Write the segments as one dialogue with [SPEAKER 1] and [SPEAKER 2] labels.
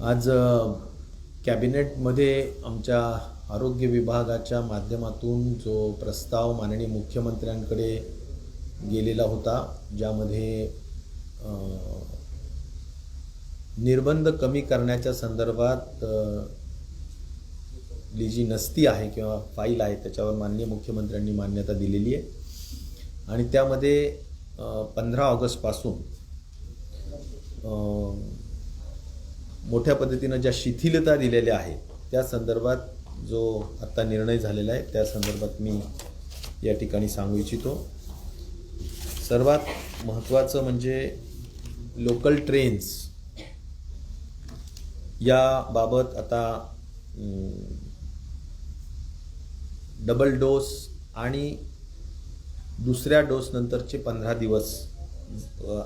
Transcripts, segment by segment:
[SPEAKER 1] आज कॅबिनेटमध्ये आमच्या आरोग्य विभागाच्या माध्यमातून जो प्रस्ताव माननीय मुख्यमंत्र्यांकडे गेलेला होता, ज्यामध्ये निर्बंध कमी करण्याच्या संदर्भात जी नस्ती आहे किंवा फाईल आहे त्याच्यावर माननीय मुख्यमंत्र्यांनी मान्यता दिलेली आहे. आणि त्यामध्ये 15 ऑगस्टपासून मोठ्या पद्धतीनं ज्या शिथिलता दिलेल्या आहेत त्या संदर्भात जो आत्ता निर्णय झालेला आहे त्या संदर्भात मी या ठिकाणी सांगू इच्छितो. सर्वात महत्त्वाचं म्हणजे लोकल ट्रेन्स याबाबत आता डबल डोस आणि दुसऱ्या डोस नंतरचे 15 दिवस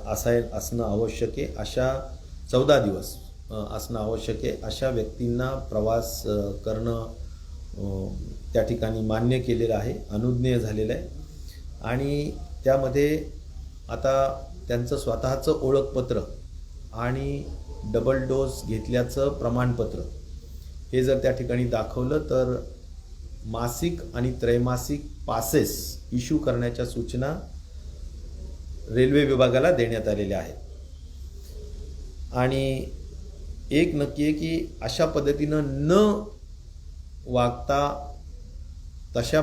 [SPEAKER 1] असणं आवश्यक आहे, अशा 14 दिवस असणं आवश्यक आहे अशा व्यक्तींना प्रवास करणं त्या ठिकाणी मान्य केलेलं आहे, अनुज्ञेय झालेलं आहे. आणि त्यामध्ये आता त्यांचं स्वतःचं ओळखपत्र आणि डबल डोस घेतल्याचं प्रमाणपत्र हे जर त्या ठिकाणी दाखवलं तर मासिक आणि त्रैमासिक पासेस इश्यू करण्याच्या सूचना रेल्वे विभागाला देण्यात आलेल्या आहेत. आणि एक नक्की आहे की अशा पद्धतीनं न वागता तशा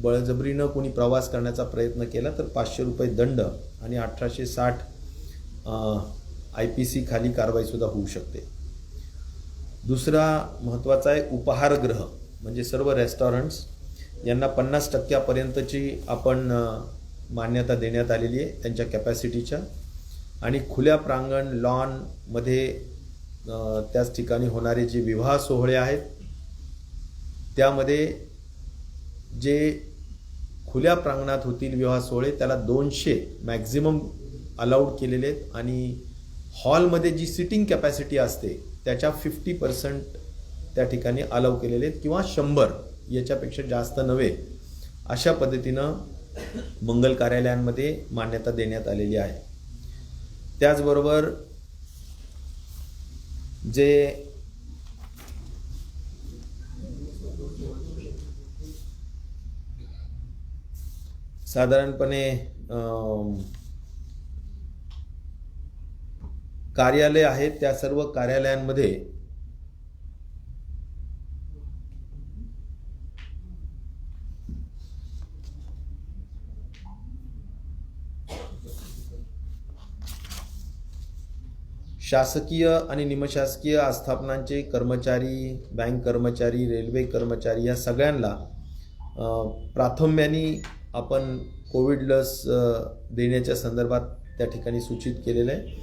[SPEAKER 1] बळजबरीनं कोणी प्रवास करण्याचा प्रयत्न केला तर 500 रुपये दंड आणि 1860 IPC खाली कारवाईसुद्धा होऊ शकते. दुसरा महत्त्वाचा आहे उपाहारगृह, म्हणजे सर्व रेस्टॉरंट्स यांना 50% आपण मान्यता देण्यात आलेली आहे त्यांच्या कॅपॅसिटीच्या. आणि खुल्या प्रांगण लॉनमध्ये त्याच ठिकाणी होणारे जे विवाह सोहळे आहेत त्यामध्ये जे खुल्या प्रांगणात होतील विवाह सोहळे त्याला 200 मॅक्झिमम अलाउड केलेले आहेत. आणि हॉलमध्ये जी सिटिंग कॅपॅसिटी असते त्याच्या 50% त्या ठिकाणी अलाउ केलेले आहेत किंवा 100 याच्यापेक्षा जास्त नव्हे अशा पद्धतीनं मंगल कार्यालयांमध्ये मान्यता देण्यात आलेली आहे. त्याचबरोबर जे साधारणपणे कार्यालय आहेत त्या सर्व कार्यालयांमध्ये शासकीय आणि निमशासकीय आस्थापनांचे कर्मचारी, बँक कर्मचारी, रेल्वे कर्मचारी या सगळ्यांना प्राथम्याने आपण कोविड लस देण्याच्या संदर्भात त्या ठिकाणी सूचित केलेलं आहे.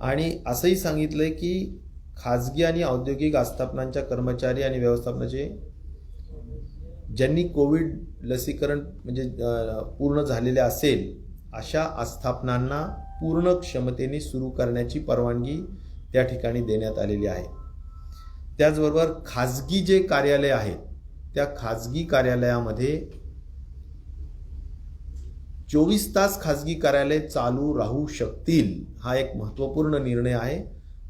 [SPEAKER 1] आणि असंही सांगितलं आहे की खाजगी आणि औद्योगिक आस्थापनांच्या कर्मचारी आणि व्यवस्थापनाचे ज्यांनी कोविड लसीकरण म्हणजे पूर्ण झालेले असेल अशा आस्थापनांना पूर्ण क्षमतेने सुरू करण्याची परवानगी त्या ठिकाणी देण्यात आलेली आहे. त्याचबरोबर खाजगी जे कार्यालय आहेत त्या खाजगी कार्यालयामध्ये 24 तास खाजगी कार्यालय चालू राहू शकतील. हा एक महत्त्वपूर्ण निर्णय आहे,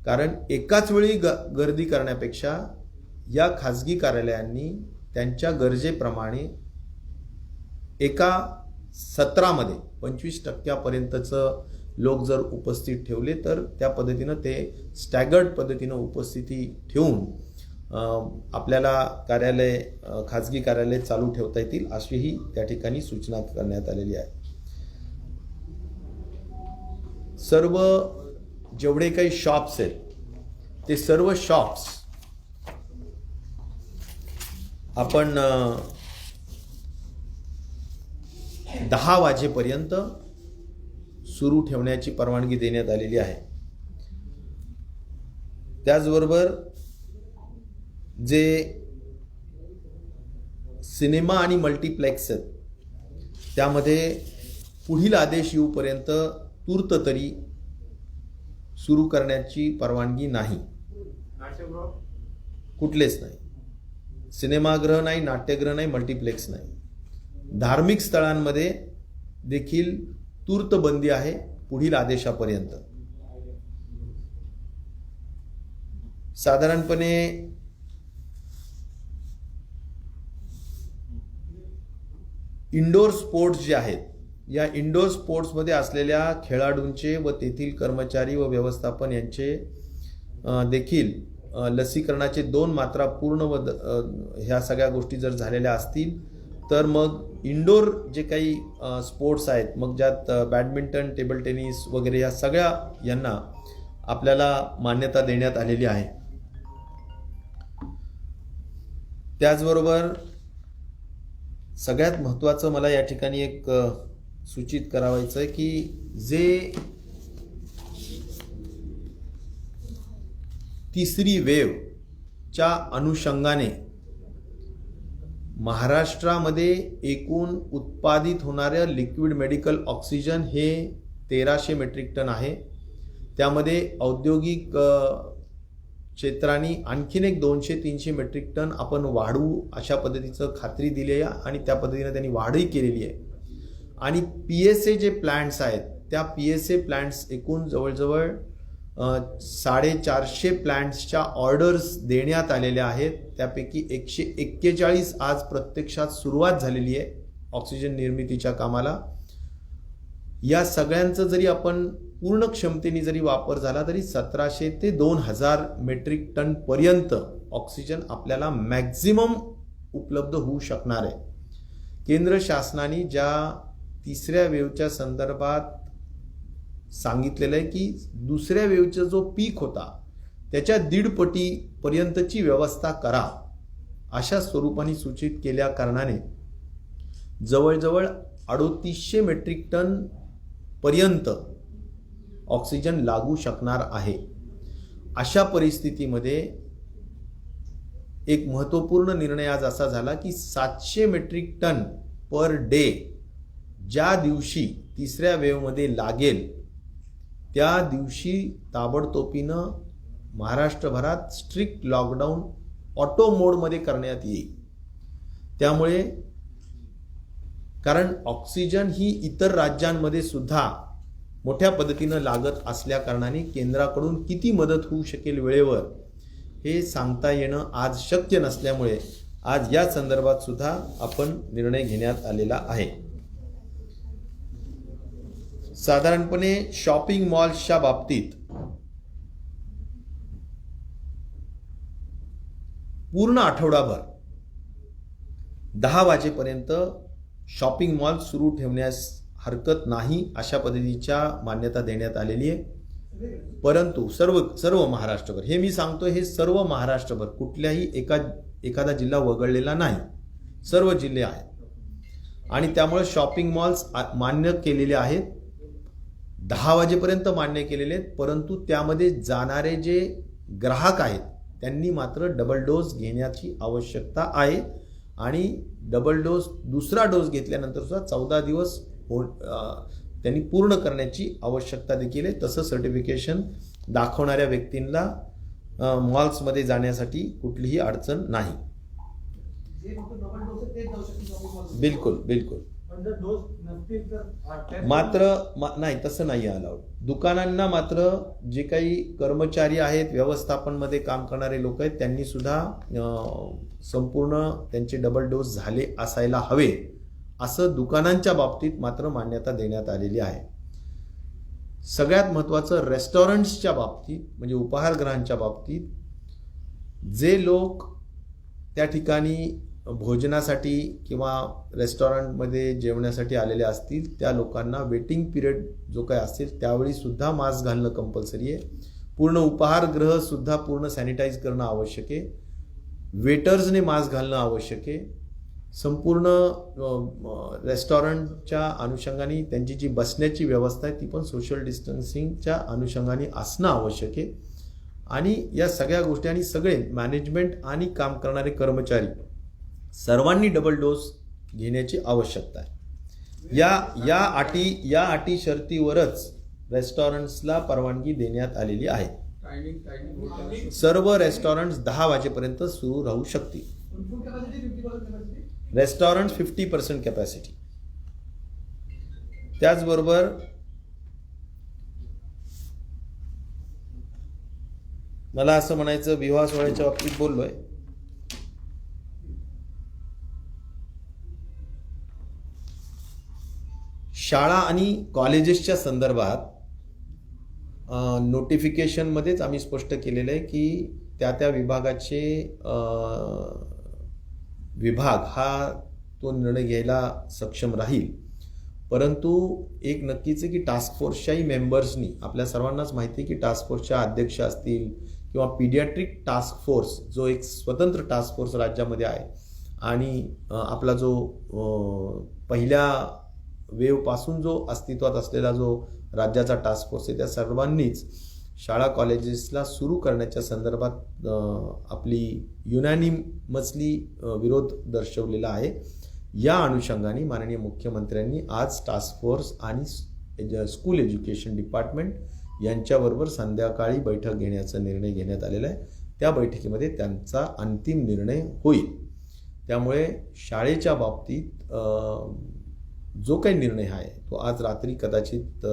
[SPEAKER 1] कारण एकाच वेळी गर्दी करण्यापेक्षा या खाजगी कार्यालयांनी त्यांच्या गरजेप्रमाणे एका सत्रामध्ये 25% लोक जर उपस्थित ठेवले तर त्या पद्धतीनं ते स्टॅगर्ड पद्धतीनं उपस्थिती ठेवून आपल्याला खाजगी कार्यालय चालू ठेवता येतील अशीही त्या ठिकाणी सूचना करण्यात आलेली आहे. सर्व जेवढे काही शॉप्स आहेत ते सर्व शॉप्स आपण 10 वाजेपर्यंत सुरू ठेवण्याची परवानगी देण्यात आलेली आहे. त्याचबरोबर जे सिनेमा आणि मल्टीप्लेक्स आहेत त्यामध्ये पुढील आदेश येऊपर्यंत तूर्त तरी सुरू करण्याची परवानगी नाही. कुठलेच नाही, सिनेमागृह नाही, नाट्यगृह नाही, मल्टीप्लेक्स नाही. धार्मिक स्थळांमध्ये देखील तूर्त बंदी आहे पुढील आदेशापर्यंत. साधारणपणे इंडोर स्पोर्ट्स जे आहेत, या इंडोर स्पोर्ट्समध्ये असलेल्या खेळाडूंचे व तेथील कर्मचारी व व्यवस्थापन यांचे देखील लसीकरणाचे 2 मात्रा पूर्ण व ह्या सगळ्या गोष्टी जर झालेल्या असतील तर मग इंडोर जे काही स्पोर्ट्स आहेत, मग ज्यात बॅडमिंटन, टेबल टेनिस वगैरे या सगळ्या यांना आपल्याला मान्यता देण्यात आलेली आहे. त्याचबरोबर सगळ्यात महत्त्वाचं मला या ठिकाणी एक सूचित करावायचं आहे की जे तिसरी वेव्हच्या अनुषंगाने महाराष्ट्रामध्ये एकूण उत्पादित होणाऱ्या लिक्विड मेडिकल ऑक्सिजन हे 1300 मेट्रिक टन आहे. त्यामध्ये औद्योगिक क्षेत्राने आणखीन एक 200-300 मेट्रिक टन आपण वाढवू अशा पद्धतीचं खात्री दिली आहे आणि त्या पद्धतीने त्यांनी वाढही केलेली आहे. आणि PSA जे प्लांट्स आहेत, त्या PSA प्लांट्स एकूण जवळजवळ 450 प्लांट्सच्या ऑर्डर्स देण्यात आलेल्या आहेत. त्यापैकी 141 आज प्रत्यक्षात सुरुवात झालेली आहे ऑक्सिजन निर्मितीच्या कामाला. या सगळ्यांचं जरी आपण पूर्ण क्षमतेने जरी वापर झाला तरी 1700 ते 2000 मेट्रिक टन पर्यंत ऑक्सिजन आपल्याला मॅक्झिमम उपलब्ध होऊ शकणार आहे. केंद्र शासनाने ज्या तिसऱ्या वेव्हच्या संदर्भात सांगितलेलं आहे की दुसऱ्या वेव्हचा जो पीक होता त्याच्या 1.5 पटीपर्यंतची व्यवस्था करा अशा स्वरूपाने सूचित केल्या कारणाने जवळजवळ 3800 मेट्रिक टन पर्यंत ऑक्सिजन लागू शकणार आहे. अशा परिस्थितीमध्ये एक महत्त्वपूर्ण निर्णय आज असा झाला की 700 मेट्रिक टन पर डे ज्या दिवशी तिसऱ्या वेव्हमध्ये लागेल त्या दिवशी ताबडतोबीनं महाराष्ट्रभरात स्ट्रिक्ट लॉकडाऊन ऑटो मोडमध्ये करण्यात येईल. त्यामुळे कारण ऑक्सिजन ही इतर राज्यांमध्ये सुद्धा मोठ्या पद्धतीनं लागत असल्या कारणाने केंद्राकडून किती मदत होऊ शकेल वेळेवर हे सांगता येणं आज शक्य नसल्यामुळे आज या संदर्भात सुद्धा आपण निर्णय घेण्यात आलेला आहे. साधारणपणे शॉपिंग मॉल्सच्या बाबतीत पूर्ण आठवडाभर 10 वाजेपर्यंत शॉपिंग मॉल सुरू ठेवण्यास हरकत नाही अशा पद्धतीच्या मान्यता देण्यात आलेली आहे. परंतु सर्व महाराष्ट्रभर, हे मी सांगतो हे सर्व महाराष्ट्रभर, कुठल्याही एखादा जिल्हा वगळलेला नाही, सर्व जिल्हे आहेत आणि त्यामुळे शॉपिंग मॉल्स मान्य केलेले आहेत. 10 वाजेपर्यंत मान्य केलेले आहेत. परंतु त्यामध्ये जाणारे जे ग्राहक आहेत त्यांनी मात्र डबल डोस घेण्याची आवश्यकता आहे आणि डबल डोस दुसरा डोस घेतल्यानंतर सुद्धा 14 दिवस त्यांनी पूर्ण करण्याची आवश्यकता देखील आहे. तसं सर्टिफिकेशन दाखवणाऱ्या व्यक्तींना मॉल्समध्ये जाण्यासाठी कुठलीही अडचण नाही. बिलकुल बिलकुल. मात्र नाही, तसं नाही अलाउड. दुकानांना मात्र जे काही कर्मचारी आहेत, व्यवस्थापनमध्ये काम करणारे लोक आहेत, त्यांनी सुद्धा संपूर्ण त्यांचे डबल डोस झाले असायला हवे असं दुकानांच्या बाबतीत मात्र मान्यता देण्यात आलेली आहे. सगळ्यात महत्त्वाचं रेस्टॉरंट्सच्या बाबतीत म्हणजे उपाहारगृहांच्या बाबतीत जे लोक त्या ठिकाणी भोजनासाठी किंवा रेस्टॉरंटमध्ये जेवण्यासाठी आलेले असतील त्या लोकांना वेटिंग पिरियड जो काय असेल त्यावेळी सुद्धा मास्क घालणं कंपल्सरी आहे. पूर्ण उपाहारगृह सुद्धा पूर्ण सॅनिटाईज करणं आवश्यक आहे. वेटर्सने मास्क घालणं आवश्यक आहे. संपूर्ण रेस्टॉरंटच्या अनुषंगाने त्यांची जी बसण्याची व्यवस्था आहे ती पण सोशल डिस्टन्सिंगच्या अनुषंगाने असणं आवश्यक आहे. आणि या सगळ्या गोष्टी आणि सगळे मॅनेजमेंट आणि काम करणारे कर्मचारी सर्वांनी डबल डोस घेण्याची आवश्यकता आहे. या अटी शर्तीवरच रेस्टॉरंट्सला परवानगी देण्यात आलेली आहे. सर्व रेस्टॉरंट्स 10 वाजेपर्यंत सुरू राहू शकतील. Restaurant 50% capacity. त्याचबरोबर मला असं म्हणायचं, विवाह सोहळ्याच्या बाबतीत बोललोय, शाळा आणि कॉलेजेसच्या संदर्भात नोटिफिकेशनमध्येच आम्ही स्पष्ट केलेलं आहे की त्या विभागाचे विभाग हा तो निर्णय घ्यायला सक्षम राहील. परंतु एक नक्कीच आहे की टास्क फोर्सच्याही मेंबर्सनी, आपल्या सर्वांनाच माहिती आहे की टास्क फोर्सच्या अध्यक्ष असतील किंवा पीडियाट्रिक टास्क फोर्स जो एक स्वतंत्र टास्क फोर्स राज्यामध्ये आहे आणि आपला जो पहिल्या वेव्हपासून जो अस्तित्वात असलेला जो राज्याचा टास्क फोर्स आहे, त्या सर्वांनीच शाळा कॉलेजेसला सुरू करण्याच्या संदर्भात आपली युनॅनिमसली विरोध दर्शवलेला आहे. या अनुषंगाने माननीय मुख्यमंत्र्यांनी आज टास्क फोर्स आणि स्कूल एज्युकेशन डिपार्टमेंट यांच्याबरोबर संध्याकाळी बैठक घेण्याचा निर्णय घेण्यात आलेला आहे. त्या बैठकीमध्ये त्यांचा अंतिम निर्णय होईल. त्यामुळे शाळेच्या बाबतीत जो काही निर्णय आहे तो आज रात्री कदाचित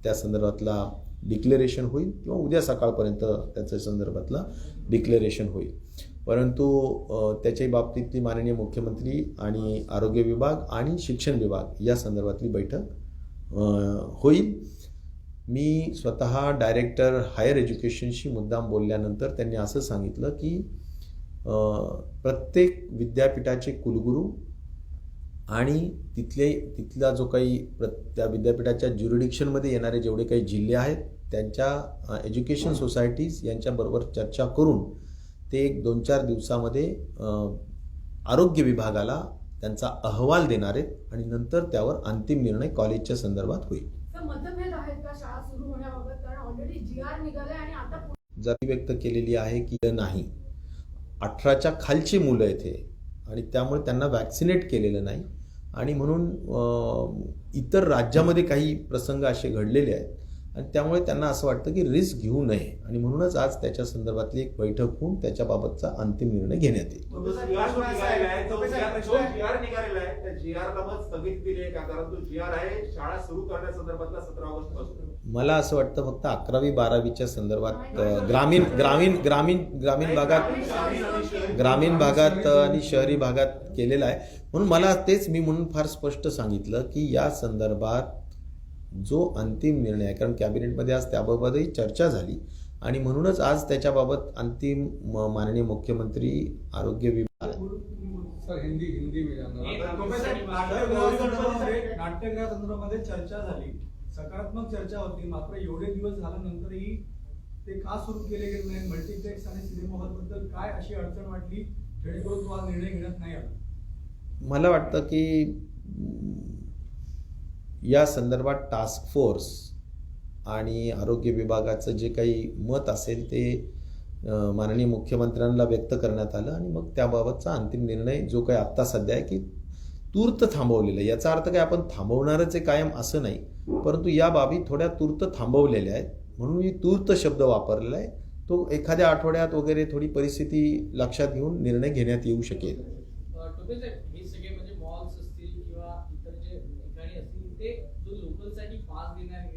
[SPEAKER 1] त्या संदर्भातला डिक्लेरेशन होईल किंवा उद्या सकाळपर्यंत त्याच्या संदर्भातला डिक्लेरेशन होईल. परंतु त्याच्याही बाबतीतली माननीय मुख्यमंत्री आणि आरोग्य विभाग आणि शिक्षण विभाग या संदर्भातली बैठक होईल. मी स्वतः डायरेक्टर हायर एज्युकेशनशी मुद्दाम बोलल्यानंतर त्यांनी असं सांगितलं की प्रत्येक विद्यापीठाचे कुलगुरू आणि तिथला जो काही त्या विद्यापीठाच्या ज्युरिडिक्शनमध्ये येणारे जेवढे काही जिल्हे आहेत त्यांच्या एज्युकेशन सोसायटीज यांच्याबरोबर चर्चा करून ते 2-4 दिवसामध्ये आरोग्य विभागाला त्यांचा अहवाल देणार आहेत आणि नंतर त्यावर अंतिम निर्णय कॉलेजच्या संदर्भात होईल.
[SPEAKER 2] मतभेद आहेत का शाळा सुरू होण्याबाबत? कारण ऑलरेडी GR निघाले आणि आता
[SPEAKER 1] जाती व्यक्त केलेली आहे की नाही, 18च्या खालची मुलं येथे आणि त्यामुळे त्यांना वॅक्सिनेट केलेलं नाही आणि म्हणून इतर राज्यामध्ये काही प्रसंग असे घडलेले आहेत आणि त्यामुळे त्यांना असं वाटतं की रिस्क घेऊ नये आणि म्हणूनच आज त्याच्या संदर्भातली एक बैठक होऊन त्याच्याबाबतचा अंतिम निर्णय घेण्यात येईल. मला असं वाटतं फक्त 11वी-12वीच्या संदर्भात ग्रामीण भागात आणि शहरी भागात केलेला आहे. म्हणून मला तेच मी म्हणून फार स्पष्ट सांगितलं की या संदर्भात जो अंतिम निर्णय आहे, कारण कॅबिनेटमध्ये आज त्याबाबतही चर्चा झाली आणि म्हणूनच आज त्याच्याबाबत अंतिम माननीय मुख्यमंत्री आरोग्य विभाग
[SPEAKER 3] नाट्यगृह संदर्भामध्ये चर्चा झाली, सकारात्मक चर्चा होती. मात्र एवढे दिवस झाल्यानंतरही ते का सुरू केले गेले नाही? मल्टिप्लेक्स आणि सिनेमा हॉल बद्दल काय अशी अडचण वाटली जेणेकरून तो आज निर्णय घेण्यात नाही आला?
[SPEAKER 1] मला वाटतं की या संदर्भात टास्क फोर्स आणि आरोग्य विभागाचं जे काही मत असेल ते माननीय मुख्यमंत्र्यांना व्यक्त करण्यात आलं आणि मग त्याबाबतचा अंतिम निर्णय जो काही आत्ता सध्या आहे की तूर्त थांबवलेलं आहे. याचा अर्थ काय आपण थांबवणारच आहे कायम असं नाही, परंतु या बाबी थोड्या तूर्त थांबवलेल्या आहेत म्हणून मी तूर्त शब्द वापरलेला आहे. तो एखाद्या आठवड्यात वगैरे थोडी परिस्थिती लक्षात घेऊन निर्णय घेण्यात येऊ शकेल.
[SPEAKER 4] ते जो लोकलसाठी पास देण्यात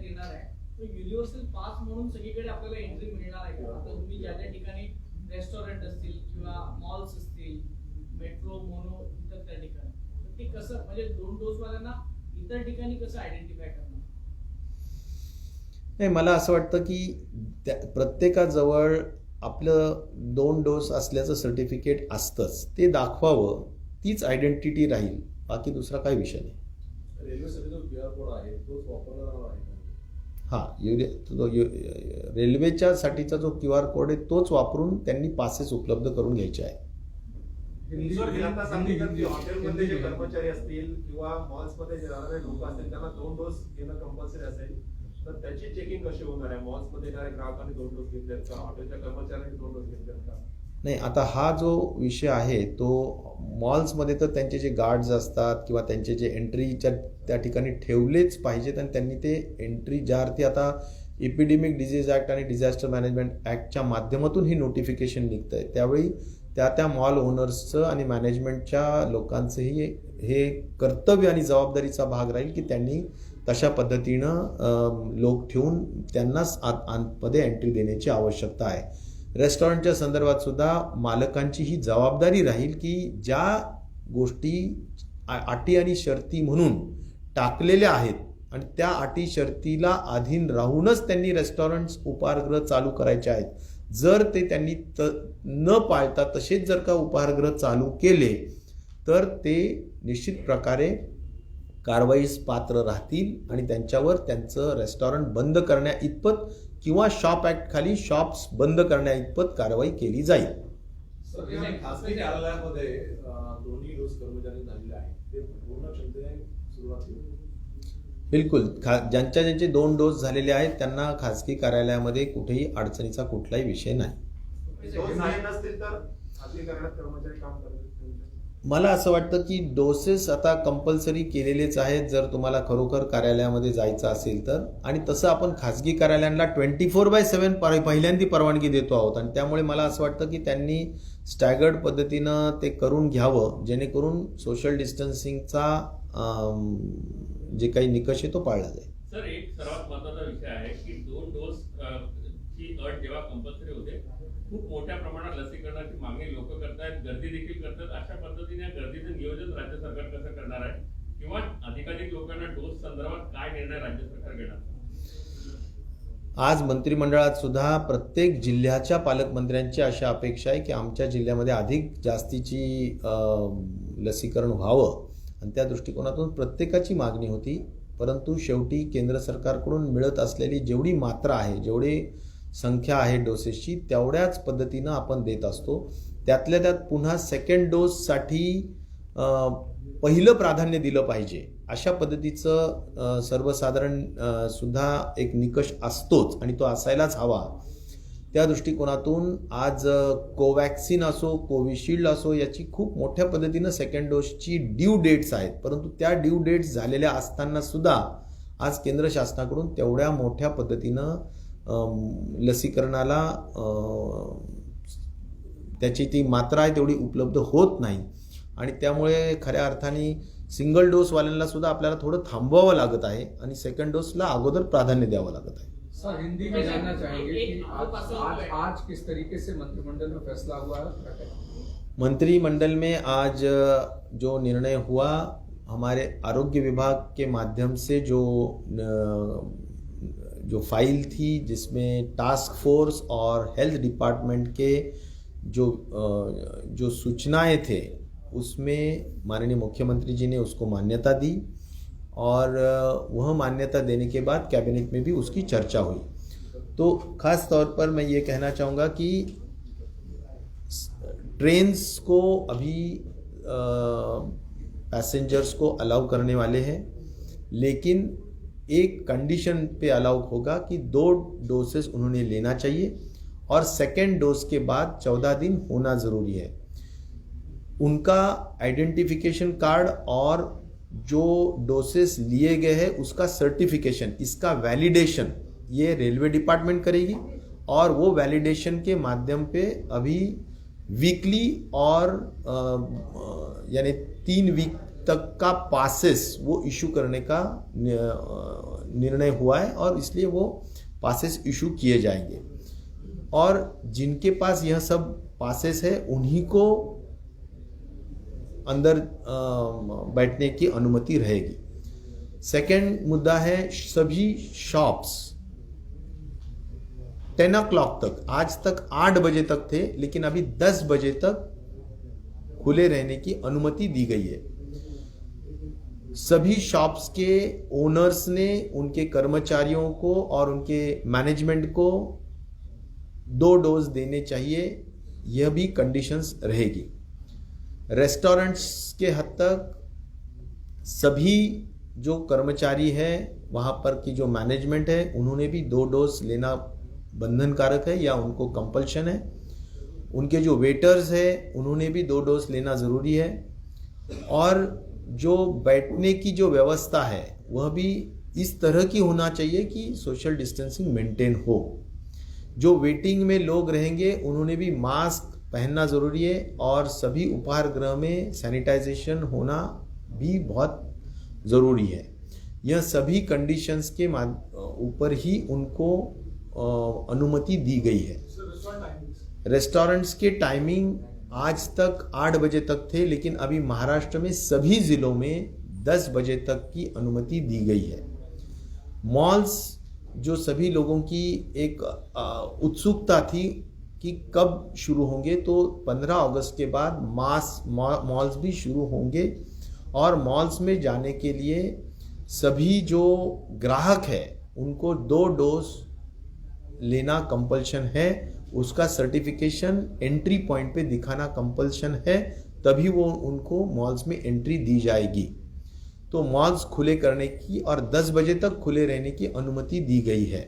[SPEAKER 4] येणार आहे तो युनिव्हर्सल पास म्हणून सगळीकडे आपल्याला एंट्री मिळणार आहे का? आता तुम्ही ज्या त्या ठिकाणी रेस्टॉरंट असतील किंवा मॉल्स असतील, मेट्रो मोनो इतर त्या ठिकाणी, तर ते कसं म्हणजे 2 डोस वाल्यांना इतर ठिकाणी कसं आयडेंटिफाय करणार?
[SPEAKER 1] नाही, मला असं वाटतं की प्रत्येकाजवळ आपलं 2 डोस असल्याचं सर्टिफिकेट असतंच, ते दाखवावं, तीच आयडेंटिटी राहील, बाकी दुसरा काही विषय नाही.
[SPEAKER 3] रेल्वेसाठी जो QR कोड आहे तोच वापरला जाणार आहे?
[SPEAKER 1] रेल्वेच्या साठीचा जो QR कोड आहे तोच वापरून त्यांनी पासेस उपलब्ध करून घ्यायचे आहे.
[SPEAKER 5] हॉटेलमध्ये जे कर्मचारी असतील किंवा मॉल्समध्ये जे राहणारे लोक असतील त्यांना 2 डोस घेणं कंपल्सरी असेल, तर त्याची चेकिंग कशी होणार आहे? मॉल्समध्ये येणाऱ्या ग्राहकांनी 2 डोस घेतलेत का? हॉटेलच्या कर्मचाऱ्यांनी 2 डोस घेतलेत का?
[SPEAKER 1] नाही, आता हा जो विषय आहे तो मॉल्समध्ये तर त्यांचे जे गार्ड्स असतात किंवा त्यांचे जे एंट्रीच्या त्या ठिकाणी ठेवलेच पाहिजेत आणि त्यांनी ते एंट्री ज्या अर्थी आता एपिडेमिक डिझीज ॲक्ट आणि डिझास्टर मॅनेजमेंट ॲक्टच्या माध्यमातून ही नोटिफिकेशन निघतं आहे, त्यावेळी त्या मॉल ओनर्सचं आणि मॅनेजमेंटच्या लोकांचंही हे कर्तव्य आणि जबाबदारीचा भाग राहील की त्यांनी तशा पद्धतीनं लोक ठेवून त्यांनाच आतमध्ये एंट्री देण्याची आवश्यकता आहे. रेस्टॉरंटच्या संदर्भात सुद्धा मालकांची ही जबाबदारी राहील की ज्या गोष्टी अटी आणि शर्ती म्हणून टाकलेल्या आहेत आणि त्या अटी शर्तीला अधीन राहूनच त्यांनी रेस्टॉरंट्स उपाहारगृह चालू करायचे आहेत. जर ते त्यांनी न पाळता तसेच जर का उपाहारगृह चालू केले तर ते निश्चित प्रकारे कारवाईस पात्र राहतील आणि त्यांच्यावर त्यांचं रेस्टॉरंट बंद करण्या इतपत किंवा शॉप ॲक्ट खाली शॉप्स बंद करण्या इतपत कारवाई केली जाईल.
[SPEAKER 6] खासगी कार्यालयामध्ये दोन्ही डोस कर्मचारी झालेले आहेत ते पूर्ण क्षमतेने सुरुवात केली.
[SPEAKER 1] बिलकुल ज्यांचे 2 डोस झालेले आहेत त्यांना खासगी कार्यालयामध्ये कुठेही अडचणीचा कुठलाही विषय नाही.
[SPEAKER 5] डोस झाले नसतील तर खासगी कार्यालयात कर्मचारी काम करतील.
[SPEAKER 1] मला असं वाटतं की डोसेस आता कंपल्सरी केलेलेच आहेत जर तुम्हाला खरोखर कार्यालयामध्ये जायचं असेल तर. आणि तसं आपण खाजगी कार्यालयांना 24/7 पहिल्यांदी परवानगी देतो आहोत आणि त्यामुळे मला असं वाटतं की त्यांनी स्टॅगर्ड पद्धतीनं ते करून घ्यावं जेणेकरून सोशल डिस्टन्सिंगचा जे काही निकष आहे तो पाळला जाईल.
[SPEAKER 7] सर, एक सर्वात महत्त्वाचा विषय आहे की 2 डोस ची अट जेव्हा कंपल्सरी होते खूप मोठ्या प्रमाणात लसीकरणाची मागणी लोक करतायत, गर्दी देखील करतात. अशा पद्धतीने गर्दीचं नियोजन राज्य सरकार कसं करणार आहे किंवा अधिकाधिक लोकांना डोस संदर्भात काय निर्णय राज्य सरकार घेणार?
[SPEAKER 1] आज मंत्रिमंडळात सुद्धा प्रत्येक जिल्ह्याच्या पालकमंत्र्यांची अशा अपेक्षा आहे की आमच्या जिल्ह्यामध्ये अधिक जास्तीची लसीकरण व्हावं आणि त्या दृष्टिकोनातून प्रत्येकाची मागणी होती. परंतु शेवटी केंद्र सरकारकडून मिळत असलेली जेवढी मात्रा आहे, जेवढी संख्या आहे डोसेसची तेवढ्याच पद्धतीनं आपण देत असतो. त्यातल्या त्यात पुन्हा सेकंड डोससाठी पहिलं प्राधान्य दिलं पाहिजे अशा पद्धतीचं सर्वसाधारण सुद्धा एक निकष असतोच आणि तो असायलाच हवा. त्या दृष्टिकोनातून आज कोवॅक्सिन असो, कोविशिल्ड असो याची खूप मोठ्या पद्धतीनं सेकंड डोसची ड्यू डेट्स आहेत. परंतु त्या ड्यू डेट्स झालेल्या असताना सुद्धा आज केंद्र शासनाकडून तेवढ्या मोठ्या पद्धतीनं लसीकरणाला त्याची ती मात्रा आहे तेवढी उपलब्ध होत नाही आणि त्यामुळे खऱ्या अर्थाने सिंगल डोसवाल्यांना सुद्धा आपल्याला थोडं थांबवावं लागत आहे आणि सेकंड डोसला अगोदर प्राधान्य द्यावं लागत आहे.
[SPEAKER 8] सर, हिंदी में जानना चाहेंगे कि आज किस तरीके से मंत्रिमंडल में फैसला हुआ है?
[SPEAKER 1] मंत्रिमंडल में आज जो निर्णय हुआ हमारे आरोग्य विभाग के माध्यम से जो फाइल थी जिसमें टास्क फोर्स और हेल्थ डिपार्टमेंट के जो सूचनाएं थे उसमें माननीय मुख्यमंत्री जी ने उसको मान्यता दी और वह मान्यता देने के बाद कैबिनेट में भी उसकी चर्चा हुई. तो ख़ास तौर पर मैं ये कहना चाहूँगा कि ट्रेन्स को अभी पैसेंजर्स को अलाउ करने वाले हैं, लेकिन एक कंडीशन पे अलाउ होगा कि 2 डोसेस उन्होंने लेना चाहिए और सेकेंड डोज के बाद 14 दिन होना ज़रूरी है. उनका आइडेंटिफिकेशन कार्ड और जो डोसेस लिए गए हैं उसका सर्टिफिकेशन, इसका वैलिडेशन ये रेलवे डिपार्टमेंट करेगी और वो वैलिडेशन के माध्यम पे अभी वीकली और यानी 3 वीक तक का पासेस वो इशू करने का निर्णय हुआ है और इसलिए वो पासेस इशू किए जाएंगे और जिनके पास यह सब पासेस है उन्हीं को अंदर बैठने की अनुमति रहेगी. सेकंड मुद्दा है सभी शॉप्स 10 o'clock तक, आज तक 8 बजे तक थे लेकिन अभी 10 बजे तक खुले रहने की अनुमति दी गई है. सभी शॉप्स के ओनर्स ने उनके कर्मचारियों को और उनके मैनेजमेंट को 2 डोज देने चाहिए, यह भी कंडीशंस रहेगी. रेस्टोरेंट्स के हद तक सभी जो कर्मचारी हैं वहाँ पर की जो मैनेजमेंट है उन्होंने भी 2 डोज लेना बंधनकारक है या उनको कंपल्शन है. उनके जो वेटर्स हैं उन्होंने भी 2 डोज लेना ज़रूरी है और जो बैठने की जो व्यवस्था है वह भी इस तरह की होना चाहिए कि सोशल डिस्टेंसिंग मेंटेन हो. जो वेटिंग में लोग रहेंगे उन्होंने भी मास्क पहनना ज़रूरी है और सभी उपहार गृह में सैनिटाइजेशन होना भी बहुत ज़रूरी है. यह सभी कंडीशंस के ऊपर ही उनको अनुमति दी गई है। रेस्टोरेंट्स के टाइमिंग आज तक 8 बजे तक थे, लेकिन अभी महाराष्ट्र में सभी जिलों में 10 बजे तक की अनुमति दी गई है। मॉल्स, जो सभी लोगों की एक उत्सुकता थी कि कब शुरू होंगे, तो 15 अगस्त के बाद मॉल्स भी शुरू होंगे और मॉल्स में जाने के लिए सभी जो ग्राहक है उनको 2 डोज लेना कंपल्शन है। उसका सर्टिफिकेशन एंट्री पॉइंट पे दिखाना कंपल्शन है, तभी वो उनको मॉल्स में एंट्री दी जाएगी। तो मॉल्स खुले करने की और 10 बजे तक खुले रहने की अनुमति दी गई है।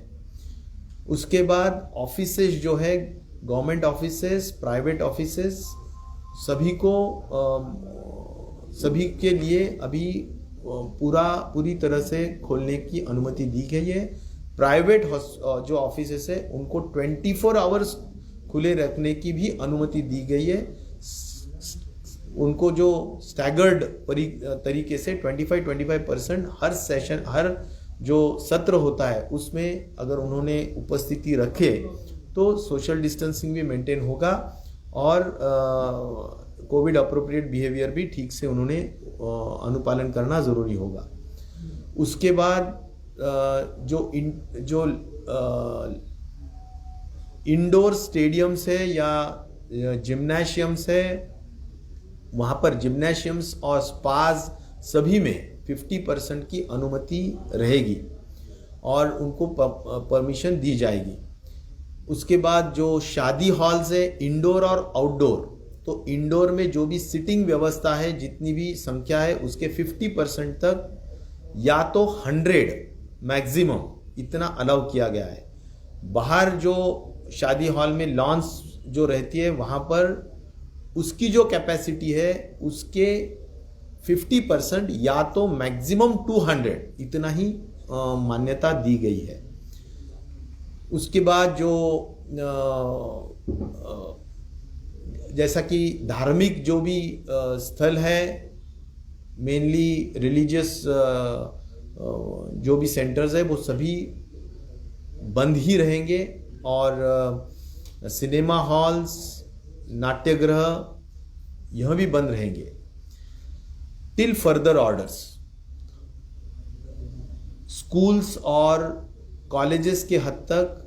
[SPEAKER 1] उसके बाद ऑफिसेज जो है, गवर्नमेंट ऑफिसेज, प्राइवेट ऑफिसेज, सभी के लिए अभी पूरी तरह से खोलने की अनुमति दी गई है। प्राइवेट जो ऑफिसेस है उनको 24 आवर्स खुले रखने की भी अनुमति दी गई है। उनको जो स्टैगर्ड तरीके से 25% हर सेशन, हर जो सत्र होता है उसमें अगर उन्होंने उपस्थिति रखे तो सोशल डिस्टेंसिंग भी मेंटेन होगा और कोविड अप्रोप्रिएट बिहेवियर भी ठीक से उन्होंने अनुपालन करना ज़रूरी होगा। उसके बाद जो इंडोर स्टेडियम्स है या जिम्नेशियम्स है, वहाँ पर जिम्नेशियम्स और स्पाज सभी में 50% की अनुमति रहेगी और उनको परमिशन दी जाएगी। उसके बाद जो शादी हॉल्स है, इंडोर और आउटडोर, तो इंडोर में जो भी सिटिंग व्यवस्था है, जितनी भी संख्या है, उसके 50% तक या तो 100 मैक्सिमम इतना अलाउ किया गया है। बाहर जो शादी हॉल में लॉन्स जो रहती है, वहाँ पर उसकी जो कैपेसिटी है उसके 50% या तो मैक्सिमम 200 इतना ही मान्यता दी गई है। उसके बाद जो जैसा कि धार्मिक जो भी स्थल है, मेनली रिलीजियस जो भी सेंटर्स है वो सभी बंद ही रहेंगे और सिनेमा हॉल्स, नाट्यगृह यह भी बंद रहेंगे टिल फर्दर ऑर्डर्स। स्कूल्स और कॉलेजेस के हद तक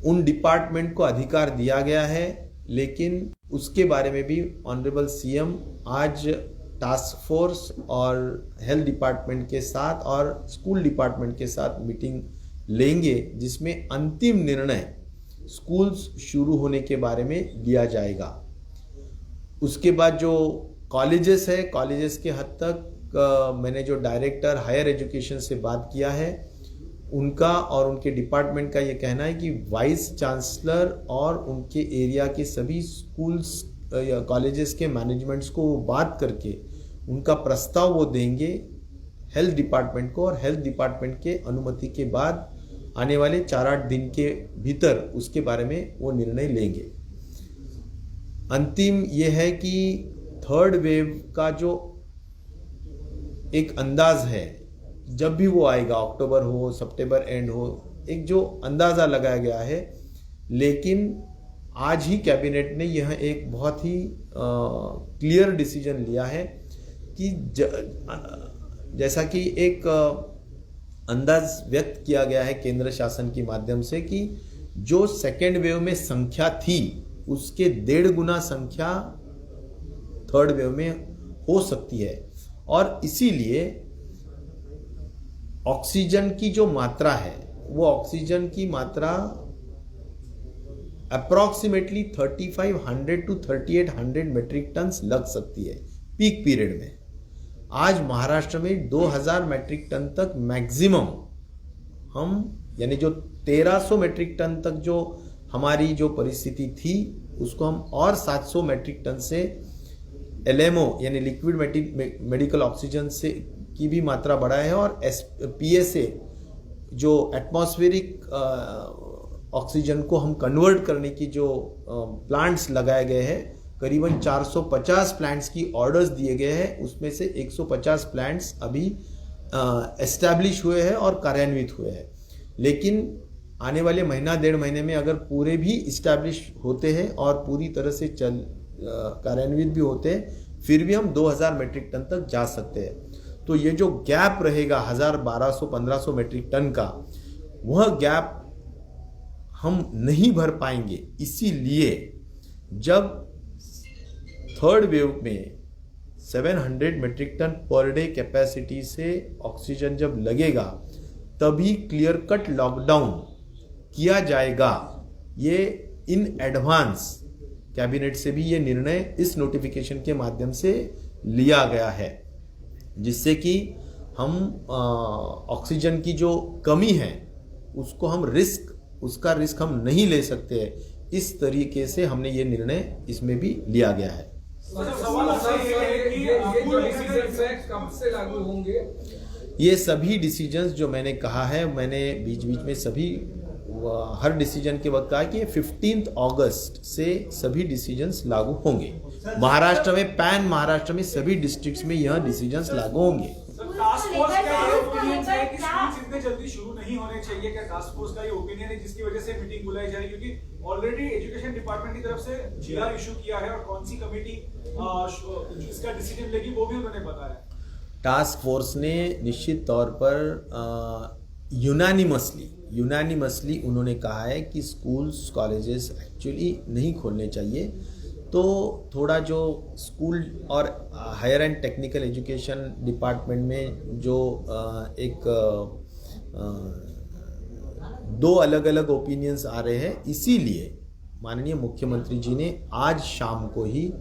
[SPEAKER 1] उन डिपार्टमेंट को अधिकार दिया गया है, लेकिन उसके बारे में भी ऑनरेबल सीएम आज टास्क फोर्स और हेल्थ डिपार्टमेंट के साथ और स्कूल डिपार्टमेंट के साथ मीटिंग लेंगे, जिसमें अंतिम निर्णय स्कूल्स शुरू होने के बारे में लिया जाएगा। उसके बाद जो कॉलेजेस है, कॉलेजेस के हद तक मैंने जो डायरेक्टर हायर एजुकेशन से बात किया है, उनका और उनके डिपार्टमेंट का ये कहना है कि वाइस चांसलर और उनके एरिया के सभी स्कूल्स या कॉलेजेस के मैनेजमेंट्स को बात करके उनका प्रस्ताव वो देंगे हेल्थ डिपार्टमेंट को, और हेल्थ डिपार्टमेंट के अनुमति के बाद आने वाले 4-8 दिन के भीतर उसके बारे में वो निर्णय लेंगे। अंतिम ये है कि 3rd वेव का जो एक अंदाज है, जब भी वो आएगा, अक्टूबर हो, सितंबर एंड हो, एक जो अंदाज़ा लगाया गया है, लेकिन आज ही कैबिनेट ने यह एक बहुत ही क्लियर डिसीजन लिया है कि जैसा कि एक अंदाज व्यक्त किया गया है केंद्र शासन के माध्यम से कि जो 2nd वेव में संख्या थी उसके 1.5 गुना संख्या 3rd वेव में हो सकती है, और इसीलिए ऑक्सीजन की जो मात्रा है वो ऑक्सीजन की मात्रा अप्रॉक्सीमेटली 3500 to 3800 मेट्रिक टन्स लग सकती है पीक पीरियड में। आज महाराष्ट्र में 2000 मेट्रिक टन तक मैक्सिमम हम, यानी जो 1300 मेट्रिक टन तक जो हमारी जो परिस्थिति थी उसको हम और 700 मेट्रिक टन से LMO यानी लिक्विड मेडिकल ऑक्सीजन से की भी मात्रा बढ़ा है, और PSA जो एटमॉस्फेरिक ऑक्सीजन को हम कन्वर्ट करने की जो प्लांट्स लगाए गए हैं करीबन 450 प्लांट्स की ऑर्डर्स दिए गए हैं, उसमें से 150 प्लांट्स अभी एस्टैब्लिश हुए हैं और कार्यान्वित हुए हैं। लेकिन आने वाले महीना 1.5 महीने में अगर पूरे भी इस्टेब्लिश होते हैं और पूरी तरह से कार्यान्वित भी होते हैं, फिर भी हम 2000 मेट्रिक टन तक जा सकते हैं। तो ये जो गैप रहेगा 1000, 1200, 1500 मेट्रिक टन का, वह गैप हम नहीं भर पाएंगे। इसीलिए जब थर्ड वेव में 700 metric ton per day capacity से ऑक्सीजन जब लगेगा, तभी क्लियर कट लॉकडाउन किया जाएगा। ये इन एडवांस कैबिनेट से भी ये निर्णय इस नोटिफिकेशन के माध्यम से लिया गया है, जिससे कि हम ऑक्सीजन की जो कमी है उसको हम उसका रिस्क हम नहीं ले सकते हैं। इस तरीके से हमने ये निर्णय इसमें भी लिया गया है।
[SPEAKER 3] सवाल आपसे ये है कि
[SPEAKER 8] ये जो डिसीजंस है कब से लागू होंगे?
[SPEAKER 1] ये सभी डिसीजंस जो मैंने कहा है, मैंने बीच बीच में सभी हर डिसीजन के वक्त कहा कि 15 अगस्त से सभी डिसीजंस लागू होंगे। महाराष्ट्र में महाराष्ट्र में सभी डिस्ट्रिक्ट्स में यह डिसीजंस लागू होंगे।
[SPEAKER 3] टास्क फोर्स का ये ओपिनियन है कि स्कूल्स इतने जल्दी शुरू नहीं होने चाहिए, क्या टास्क फोर्स का ये ओपिनियन है जिसकी वजह से मीटिंग बुलाई जा रही है? क्योंकि ऑलरेडी एजुकेशन डिपार्टमेंट की तरफ से जीआर इशू किया है और कौन सी कमेटी इसका डिसीजन लेगी वो भी उन्होंने बताया।
[SPEAKER 1] टास्क फोर्स ने निश्चित तौर पर यूनानिमसली उन्होंने कहा है कि स्कूल्स कॉलेजेस एक्चुअली नहीं खोलने चाहिए। तो थोड़ा जो स्कूल और higher and technical education department में जो दो अलग अलग ओपिनियंस आ रहे हैं, इसीलिए माननीय मुख्यमंत्री जी ने आज शाम को ही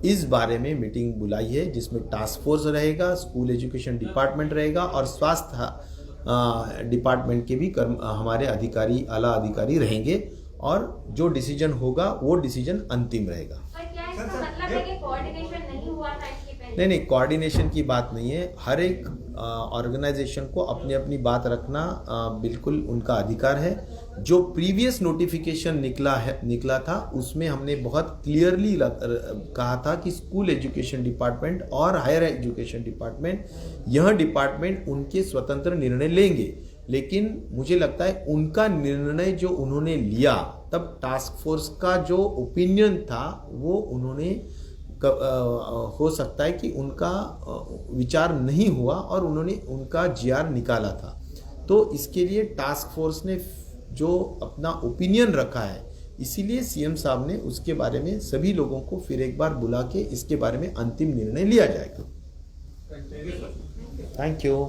[SPEAKER 1] इस बारे में मीटिंग बुलाई है, जिसमें टास्क फोर्स रहेगा, स्कूल एजुकेशन डिपार्टमेंट रहेगा और स्वास्थ्य डिपार्टमेंट के भी हमारे अधिकारी, आला अधिकारी रहेंगे और जो डिसीजन होगा वो डिसीजन अंतिम रहेगा। नहीं, कोऑर्डिनेशन की बात नहीं है। हर एक ऑर्गेनाइजेशन को अपनी अपनी बात रखना बिल्कुल उनका अधिकार है। जो प्रीवियस नोटिफिकेशन निकला था उसमें हमने बहुत क्लियरली कहा था कि स्कूल एजुकेशन डिपार्टमेंट और हायर एजुकेशन डिपार्टमेंट, यह डिपार्टमेंट उनके स्वतंत्र निर्णय लेंगे। लेकिन मुझे लगता है उनका निर्णय जो उन्होंने लिया, तब टास्क फोर्स का जो ओपिनियन था वो उन्होंने हो सकता है कि उनका विचार नहीं हुआ और उन्होंने उनका जीआर निकाला था। तो इसके लिए टास्क फोर्स ने जो अपना ओपिनियन रखा है, इसीलिए सीएम साहब ने उसके बारे में सभी लोगों को फिर एक बार बुला के इसके बारे में अंतिम निर्णय लिया जाएगा।
[SPEAKER 8] Thank you.
[SPEAKER 1] Thank you.